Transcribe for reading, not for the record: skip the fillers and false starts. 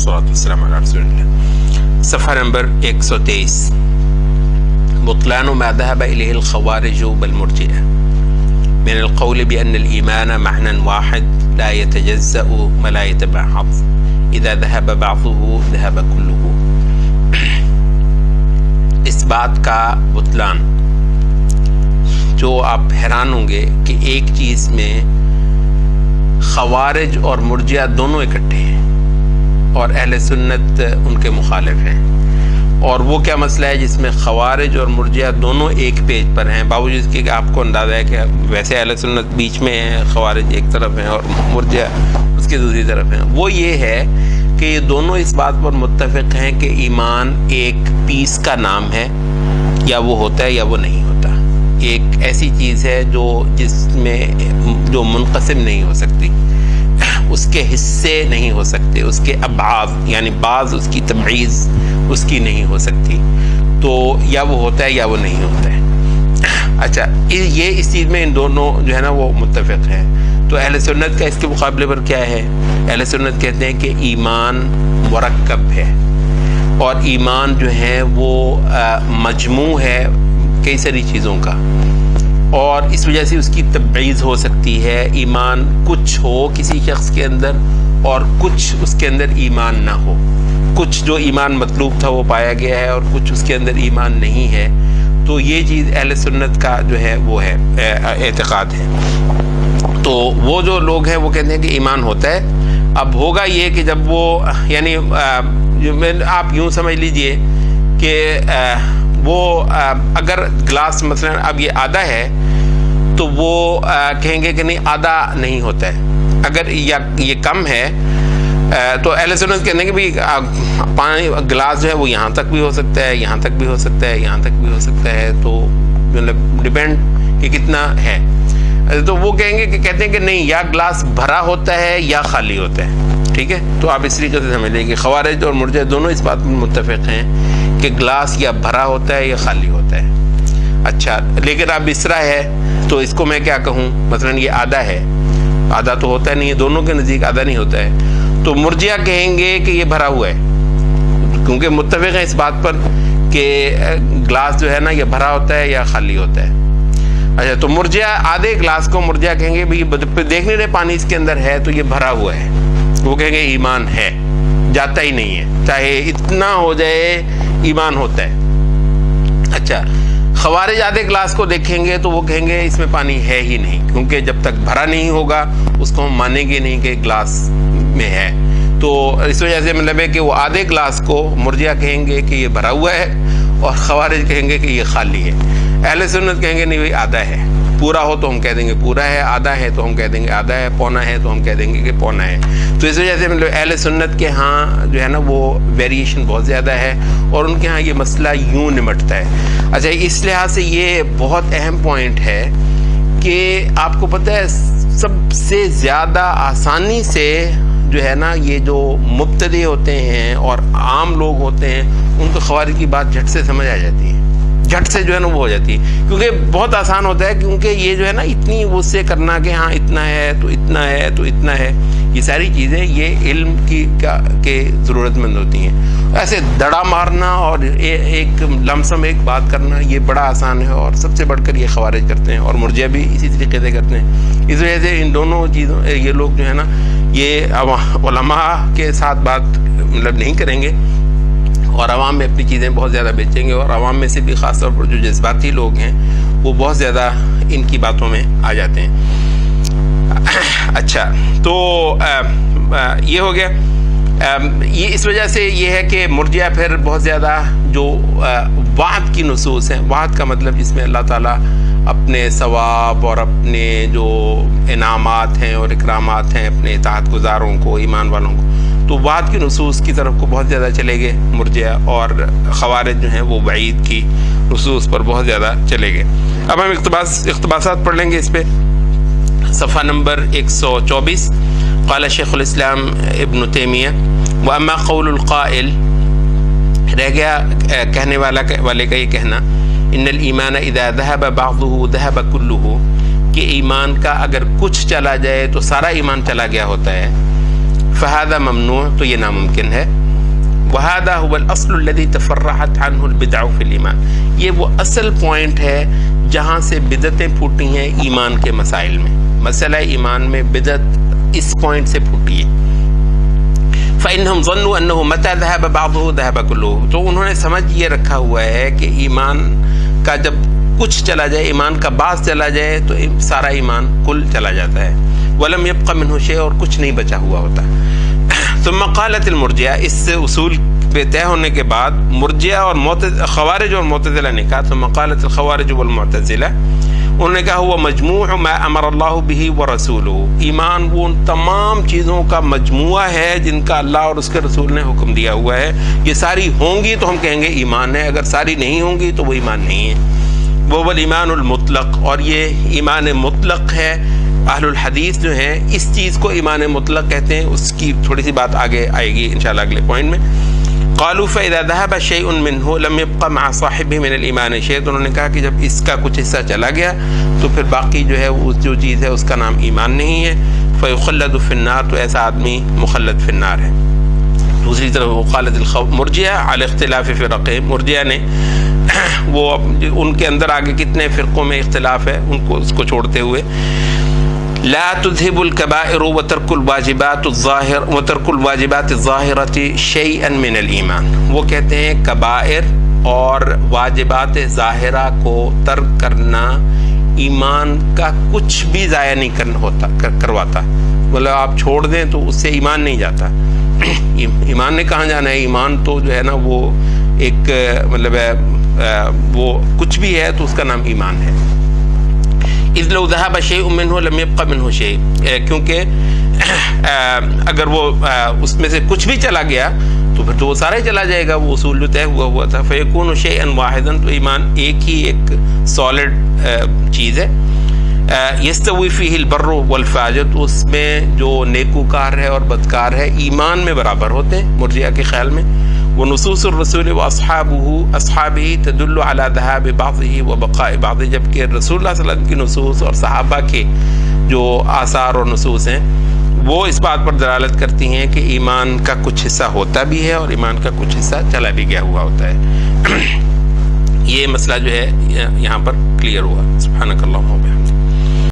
والصلاة والسلام على رسول الله. صفحہ نمبر 123. بطلان ما ذهب إليه الخوارج والمرجئة من القول بأن الإيمان معنى واحد لا يتجزأ ولا يتبعض إذا ذهب بعضه ذهب كله. اس بات کا بطلان جو آپ حیران ہوں گے کہ ایک چیز میں خوارج اور مرجئہ دونوں اکٹھے ہیں اور اہل سنت ان کے مخالف ہیں. اور وہ کیا مسئلہ ہے جس میں خوارج اور مرجئہ دونوں ایک پیج پر ہیں، باوجود اس کے کہ آپ کو اندازہ ہے کہ ویسے اہل سنت بیچ میں ہیں، خوارج ایک طرف ہیں اور مرجئہ اس کی دوسری طرف ہیں. وہ یہ ہے کہ یہ دونوں اس بات پر متفق ہیں کہ ایمان ایک پیس کا نام ہے، یا وہ ہوتا ہے یا وہ نہیں ہوتا. ایک ایسی چیز ہے جس میں جو منقسم نہیں ہو سکتی، اس کے حصے نہیں ہو سکتے، اس کے ابعاد یعنی بعض اس کی تمیز اس کی نہیں ہو سکتی. تو یا وہ ہوتا ہے یا وہ نہیں ہوتا ہے. اچھا، یہ اس چیز میں ان دونوں جو ہے نا وہ متفق ہیں. تو اہل سنت کا اس کے مقابلے پر کیا ہے؟ اہل سنت کہتے ہیں کہ ایمان مرکب ہے، اور ایمان جو ہے وہ مجموع ہے کئی ساری چیزوں کا، اور اس وجہ سے اس کی تبعیض ہو سکتی ہے. ایمان کچھ ہو کسی شخص کے اندر اور کچھ اس کے اندر ایمان نہ ہو. کچھ جو ایمان مطلوب تھا وہ پایا گیا ہے اور کچھ اس کے اندر ایمان نہیں ہے. تو یہ چیز اہل سنت کا جو ہے وہ ہے اعتقاد ہے. تو وہ جو لوگ ہیں وہ کہتے ہیں کہ ایمان ہوتا ہے. اب ہوگا یہ کہ جب وہ یعنی آپ یوں سمجھ لیجئے کہ وہ اگر گلاس مثلا اب یہ آدھا ہے تو وہ کہیں گے کہ نہیں آدھا نہیں ہوتا ہے. اگر یہ کم ہے تو اہل سنت کہتے ہیں کہ بھئی پانی گلاس جو ہے وہ یہاں تک بھی ہو سکتا ہے، یہاں تک بھی ہو سکتا ہے، یہاں تک بھی ہو سکتا ہے. تو مطلب ڈیپینڈ کہ کتنا ہے. تو وہ کہیں گے کہ کہتے ہیں کہ نہیں، یا گلاس بھرا ہوتا ہے یا خالی ہوتا ہے. ٹھیک ہے، تو آپ اس طریقے سے سمجھ لیں کہ خوارج اور مرجئہ دونوں اس بات میں متفق ہیں کہ گلاس یا بھرا ہوتا ہے یا خالی ہوتا ہے. اچھا، لیکن اب اس طرح ہے تو اس کو میں کیا کہوں؟ مثلا یہ آدھا ہے، آدھا تو ہوتا نہیں ہے، دونوں کے نزدیک آدھا نہیں ہوتا ہے. تو مرجئہ کہیں گے کہ یہ بھرا ہوا ہے، کیونکہ متفق ہیں اس بات پر کہ گلاس جو ہے نا یہ بھرا ہوتا ہے یا خالی ہوتا ہے. اچھا، تو مرجئہ آدھے گلاس کو مرجئہ کہیں گے بھئی دیکھ نہیں رہے پانی اس کے اندر ہے تو یہ بھرا ہوا ہے. وہ کہیں گے ایمان ہے، جاتا ہی نہیں ہے، چاہے اتنا ہو جائے ایمان ہوتا ہے. اچھا، خوارج آدھے گلاس کو دیکھیں گے تو وہ کہیں گے اس میں پانی ہے ہی نہیں، کیونکہ جب تک بھرا نہیں ہوگا اس کو ہم مانیں گے نہیں کہ گلاس میں ہے. تو اس وجہ سے مطلب ہے کہ وہ آدھے گلاس کو مرجئہ کہیں گے کہ یہ بھرا ہوا ہے اور خوارج کہیں گے کہ یہ خالی ہے. اہل سنت کہیں گے نہیں بھائی آدھا ہے، پورا ہو تو ہم کہہ دیں گے پورا ہے، آدھا ہے تو ہم کہہ دیں گے آدھا ہے، پونا ہے تو ہم کہہ دیں گے کہ پونا ہے. تو اس وجہ سے مطلب اہل سنت کے ہاں جو ہے نا وہ ویریشن بہت زیادہ ہے، اور ان کے ہاں یہ مسئلہ یوں نمٹتا ہے. اچھا، اس لحاظ سے یہ بہت اہم پوائنٹ ہے کہ آپ کو پتہ ہے سب سے زیادہ آسانی سے جو ہے نا یہ جو مبتدی ہوتے ہیں اور عام لوگ ہوتے ہیں ان کو خوارج کی بات جھٹ سے سمجھ آ جاتی ہے، جھٹ سے جو ہے نا وہ ہو جاتی ہے، کیونکہ بہت آسان ہوتا ہے. کیونکہ یہ جو ہے نا اتنی اس سے کرنا کہ ہاں اتنا ہے تو اتنا ہے تو اتنا ہے، یہ ساری چیزیں یہ علم کے ضرورت مند ہوتی ہیں. ایسے دڑا مارنا اور ایک لمسم ایک بات کرنا یہ بڑا آسان ہے، اور سب سے بڑھ کر یہ خوارج کرتے ہیں، اور مرجئہ بھی اسی طریقے سے کرتے ہیں. اس وجہ سے ان دونوں چیزوں یہ لوگ جو ہے نا یہ علماء کے ساتھ بات مطلب نہیں کریں گے، اور عوام میں اپنی چیزیں بہت زیادہ بیچیں گے، اور عوام میں سے بھی خاص طور پر جو جذباتی لوگ ہیں وہ بہت زیادہ ان کی باتوں میں آ جاتے ہیں. اچھا، تو یہ ہو گیا. یہ اس وجہ سے یہ ہے کہ مرجئہ پھر بہت زیادہ جو وعد کی نصوص ہیں، وعد کا مطلب جس میں اللہ تعالیٰ اپنے ثواب اور اپنے جو انعامات ہیں اور اکرامات ہیں اپنے اطاعت گزاروں کو، ایمان والوں کو، تو وعد کی نصوص کی طرف کو بہت زیادہ چلے گئے مرجئہ، اور خوارج جو ہیں وہ وعید کی نصوص پر بہت زیادہ چلے گئے. اب ہم اقتباسات پڑھ لیں گے اس پہ. صفحہ نمبر 124. قال شیخ الاسلام ابن تیمیہ واما قول القائل، رہ گیا کہنے والے کا یہ کہنا، ان الایمان اذا ذهب بعضه ذهب كله، کہ ایمان کا اگر کچھ چلا جائے تو سارا ایمان چلا گیا ہوتا ہے. فہذا ممنوع، تو یہ ناممکن ہے. وہذا هو الاصل الذي تفرعت عنه البدع في الایمان، یہ وہ اصل پوائنٹ ہے جہاں سے بدعتیں پھوٹی ہیں ایمان کے مسائل میں. مسئلہ ایمان میں بدعت اس پوائنٹ سے پھوٹی ہے. فإنهم ظنوا أنه متى ذهب بعضه ذهب كله، تو انہوں نے سمجھ یہ رکھا ہوا ہے کہ ایمان کا جب کچھ چلا جائے، ایمان کا بعض چلا جائے تو سارا ایمان کل چلا جاتا ہے. ولم يبق منه شيء، اور کچھ نہیں بچا ہوا ہوتا. ثم قالت المرجئہ، اس سے اصول پہ طے ہونے کے بعد مرجئہ اور خوارج اور معتزلہ نے کہا. ثم قالت الخوارج والمعتزلہ، انہوں نے کہا وہ مجموع ما امر اللہ به ورسولہ، ایمان وہ ان تمام چیزوں کا مجموعہ ہے جن کا اللہ اور اس کے رسول نے حکم دیا ہوا ہے. یہ ساری ہوں گی تو ہم کہیں گے ایمان ہے، اگر ساری نہیں ہوں گی تو وہ ایمان نہیں ہے. وہ ایمان المطلق، اور یہ ایمان مطلق ہے. اہل الحدیث جو ہیں اس چیز کو ایمان مطلق کہتے ہیں. اس کی تھوڑی سی بات آگے آئے گی انشاءاللہ اگلے پوائنٹ میں. قالوا فإذا ذهب شيء منه لم يبق مع صاحبه من الإيمان شيء، تو انہوں نے کہا کہ جب اس کا کچھ حصہ چلا گیا تو پھر باقی جو ہے وہ جو چیز ہے اس کا نام ایمان نہیں ہے. فيخلد في النار، تو ایسا آدمی مخلد فی النار ہے. دوسری طرف وقالت المرجئہ على اختلاف فرقهم، مرجئہ نے وہ ان کے اندر آگے کتنے فرقوں میں اختلاف ہے ان کو اس کو چھوڑتے ہوئے لا تذهب الكبائر وترك الواجبات الظاهرة شيئا من الایمان، وہ کہتے ہیں کبائر اور واجبات ظاہرہ کو ترک کرنا ایمان کا کچھ بھی ضائع نہیں کرواتا. مطلب آپ چھوڑ دیں تو اس سے ایمان نہیں جاتا. ایمان نے کہاں جانا ہے؟ ایمان تو جو ہے نا وہ ایک مطلب ہے وہ کچھ بھی ہے تو اس کا نام ایمان ہے. اذ لو ذهب شيء منه لم يبق منه شيء، کیونکہ اگر وہ اس میں سے کچھ بھی چلا گیا تو پھر تو وہ سارا ہی چلا جائے گا. وہ اصول جو طے ہوا تھا. فيكون شيئا واحدا، تو ایمان ایک ہی ایک سالڈ چیز ہے. يستوي فيه البر والفاجر، تو اس میں جو نیکوکار ہے اور بدکار ہے ایمان میں برابر ہوتے ہیں مرجئہ کے خیال میں. ونصوص الرسول واصحابہ تدل على ذهاب بعضه وبقاء بعضه، جبکہ رسول اللہ صلی اللہ علیہ وسلم کی نصوص اور صحابہ کے جو آثار اور نصوص ہیں وہ اس بات پر دلالت کرتی ہیں کہ ایمان کا کچھ حصہ ہوتا بھی ہے اور ایمان کا کچھ حصہ چلا بھی گیا ہوا ہوتا ہے. یہ مسئلہ جو ہے یہاں پر کلیئر ہوا. سبحانک اللہم و بحمدک.